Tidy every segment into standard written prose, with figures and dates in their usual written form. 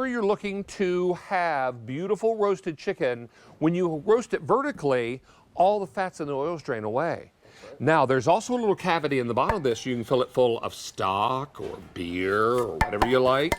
sure you're looking to have beautiful roasted chicken, when you roast it vertically, all the fats and the oils drain away. Now, there's also a little cavity in the bottom of this. You can fill it full of stock or beer or whatever you like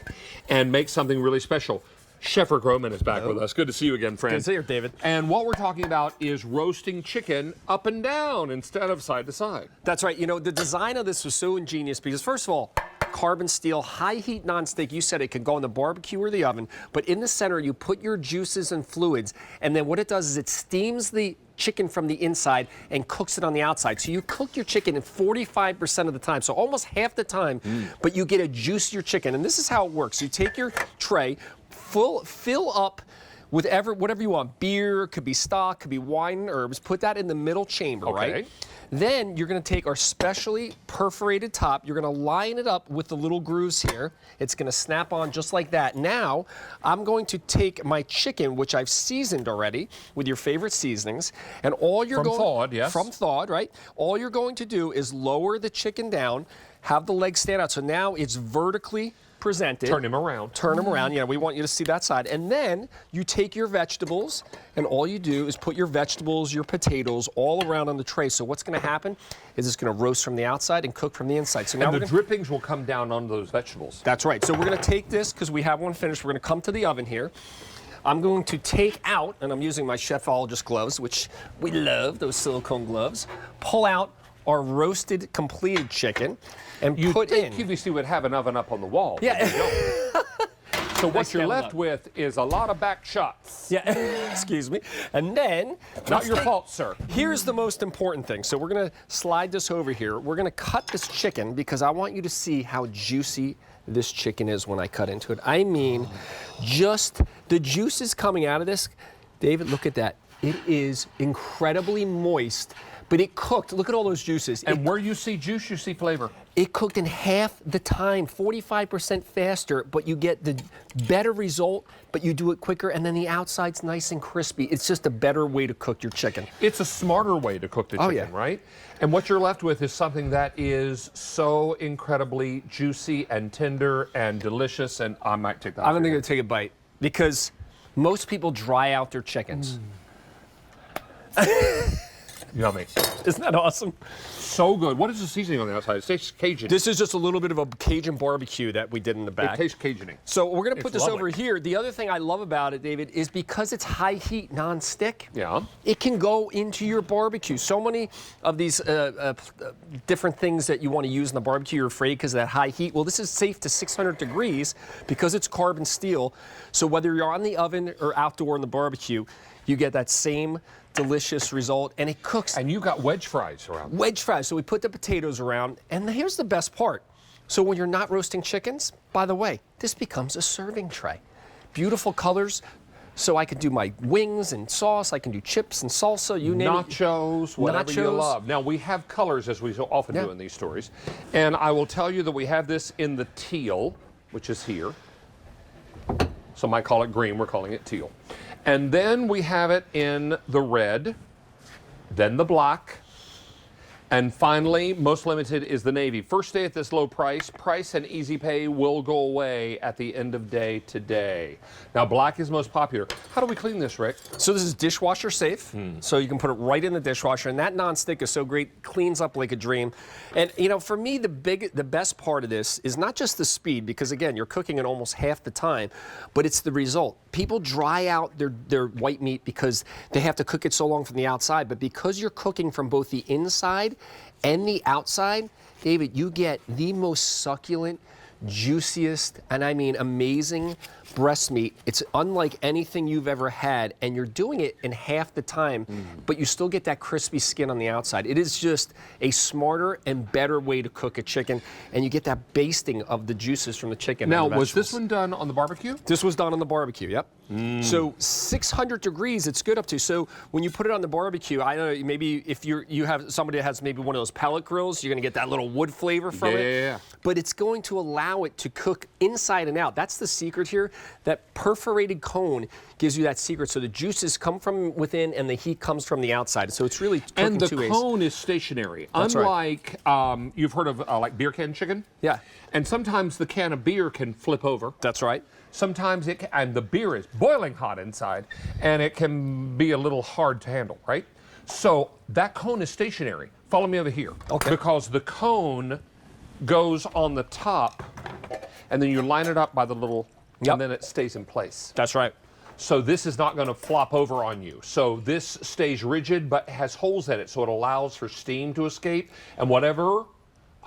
and make something really special. Chef Rick Roman is back with us. Good to see you again, friend. Good to see you, David. And what we're talking about is roasting chicken up and down instead of side to side. That's right. You know, the design of this was so ingenious because, first of all, carbon steel, high heat nonstick. You said it could go in the barbecue or the oven, but in the center you put your juices and fluids, and then what it does is it steams the chicken from the inside and cooks it on the outside. So you cook your chicken in 45% of the time, so almost half the time, but you get a juicier chicken. And this is how it works. You take your tray, fill up with whatever you want. Beer, could be stock, could be wine and herbs. Put that in the middle chamber, right? Then you're going to take our specially perforated top. You're going to line it up with the little grooves here. It's going to snap on just like that. Now, I'm going to take my chicken, which I've seasoned already with your favorite seasonings, and all you're From thawed, yes. From thawed, right? All you're going to do is lower the chicken down, have the legs stand out. So now it's vertically presented. Turn him around. Turn him around. Yeah, we want you to see that side. And then you take your vegetables, and all you do is put your vegetables, your potatoes, all around on the tray. So what's going to happen is it's going to roast from the outside and cook from the inside. So now and the drippings will come down on those vegetables. That's right. So we're going to take this, because we have one finished. We're going to come to the oven here. I'm going to take out, and I'm using my Chefologist gloves, which we love, those silicone gloves, pull out our roasted, completed chicken, and put in. QVC would have an oven up on the wall. Yeah. So what you're left with is a lot of back shots. Yeah, excuse me. And then... Not your fault, sir. Here's the most important thing. So we're going to slide this over here. We're going to cut this chicken because I want you to see how juicy this chicken is when I cut into it. I mean, just the juices coming out of this. David, look at that. It is incredibly moist, but it cooked. Look at all those juices. And where you see juice, you see flavor. It cooked in half the time, 45% faster, but you get the better result, but you do it quicker, and then the outside's nice and crispy. It's just a better way to cook your chicken. It's a smarter way to cook the chicken, right? And what you're left with is something that is so incredibly juicy and tender and delicious, and I might take that. I'm going to take a bite, because most people dry out their chickens. Yummy. Isn't that awesome? So good. What is the seasoning on the outside? It tastes Cajun. This is just a little bit of a Cajun barbecue that we did in the back. It tastes Cajun-y. So we're going to put this over here. The other thing I love about it, David, is because it's high heat non-stick, it can go into your barbecue. So many of these different things that you want to use in the barbecue, you're afraid because of that high heat. Well, this is safe to 600 degrees because it's carbon steel. So whether you're on the oven or outdoor in the barbecue, you get that same delicious result, and it cooks. And you got wedge fries around. Wedge fries. So we put the potatoes around, and here's the best part. So when you're not roasting chickens, by the way, this becomes a serving tray. Beautiful colors. So I can do my wings and sauce. I can do chips and salsa. You name it. Nachos, whatever you love. Now we have colors, as we so often do in these stories, and I will tell you that we have this in the teal, which is here. Some might call it green. We're calling it teal. And then we have it in the red, then the black, and finally, most limited, is the navy. First day at this low price. Price and easy pay will go away at the end of day today. Now, black is most popular. How do we clean this, Rick? So this is dishwasher safe. So you can put it right in the dishwasher, and that nonstick is so great, cleans up like a dream. And you know, for me, the best part of this is not just the speed, because again, you're cooking it almost half the time, but it's the result. People dry out their white meat because they have to cook it so long from the outside, but because you're cooking from both the inside and the outside, David, you get the most succulent, juiciest, and I mean amazing breast meat. It's unlike anything you've ever had, and you're doing it in half the time, but you still get that crispy skin on the outside. It is just a smarter and better way to cook a chicken, and you get that basting of the juices from the chicken. Now, was this one done on the barbecue? This was done on the barbecue, yep. So 600 degrees, it's good up to. So when you put it on the barbecue, I don't know, maybe if you have somebody that has maybe one of those pellet grills, you're going to get that little wood flavor from it. But it's going to allow allow it to cook inside and out. That's the secret here. That perforated cone gives you that secret. So the juices come from within and the heat comes from the outside. So it's really cooking And the two ways. cone is stationary. That's Unlike, you've heard of like beer can chicken? Yeah. And sometimes the can of beer can flip over. That's right. Sometimes it can, and the beer is boiling hot inside, and it can be a little hard to handle, right? So that cone is stationary. Follow me over here. Okay. Because the cone goes on the top, and then you line it up by the little, and then it stays in place. That's right. So this is not going to flop over on you. So this stays rigid, but has holes in it, so it allows for steam to escape, and whatever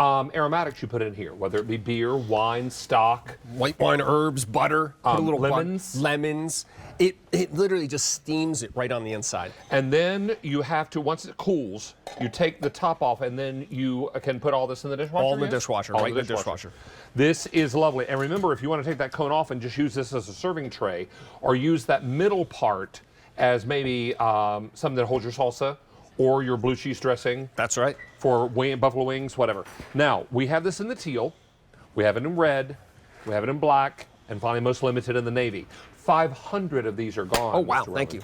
aromatics you put in here, whether it be beer, wine, stock, White wine, herbs, butter, put a little lemons. lemons. It literally just steams it right on the inside. And then you have to, once it cools, you take the top off, and then you can put all this in the dishwasher? All in the yes? dishwasher, All right in in the dishwasher. This is lovely. And remember, if you want to take that cone off and just use this as a serving tray, or use that middle part as maybe something that holds your salsa or your blue cheese dressing. That's right. For buffalo wings, whatever. Now, we have this in the teal, we have it in red, we have it in black, and finally most limited in the navy. 500 of these are gone. Oh, wow. Mr. Thank you.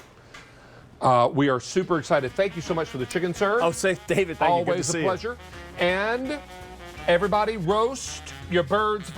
We are super excited. Thank you so much for the chicken, sir. Oh, say, David, thank you. Good to Always see a you. pleasure. And everybody, roast your birds first.